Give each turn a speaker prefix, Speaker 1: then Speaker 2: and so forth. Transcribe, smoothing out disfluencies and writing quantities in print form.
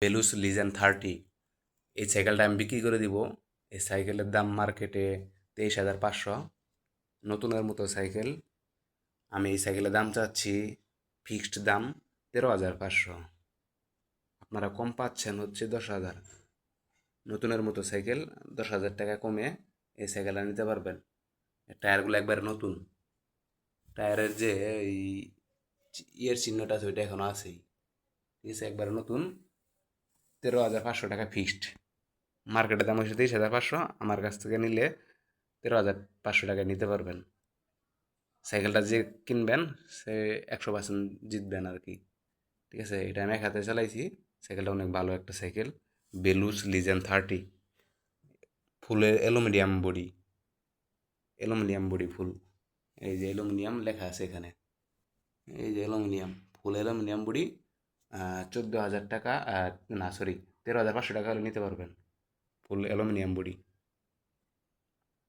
Speaker 1: বেলুস লিজেন 30। এই সাইকেলটা আমি বিক্রি করে দিব। এই সাইকেলের দাম মার্কেটে 23,500। নতুনের মতো সাইকেল। আমি এই সাইকেলের দাম চাচ্ছি, ফিক্সড দাম 13,500। আপনারা কম পাচ্ছেন হচ্ছে 10,000। নতুনের মতো সাইকেল, 10,000 টাকা কমে এই সাইকেলটা নিতে পারবেন। টায়ারগুলো একবারে নতুন। টায়ারের যে এই ইয়ের চিহ্নটা আছে ওইটা এখনো আছেই। ঠিক আছে, একবারে নতুন। 13,500 টাকা ফিক্সড। মার্কেটের দাম হচ্ছে 23,500। আমার কাছ থেকে নিলে 13,500 টাকায় নিতে পারবেন। সাইকেলটা যে কিনবেন সে 100% জিতবেন আর কি। ঠিক আছে, এটা আমি এক হাতে চালাইছি। সাইকেলটা অনেক ভালো একটা সাইকেল। বেলুস লিজেন 30। ফুলের অ্যালুমিনিয়াম বডি। অ্যালুমিনিয়াম বডি ফুল। এই যে অ্যালুমিনিয়াম লেখা আছে এখানে। এই যে অ্যালুমিনিয়াম, ফুল অ্যালুমিনিয়াম বডি। 14,000 টাকা, না সরি, 13,500 টাকা হলে নিতে পারবেন। ফুল অ্যালুমিনিয়াম বডি।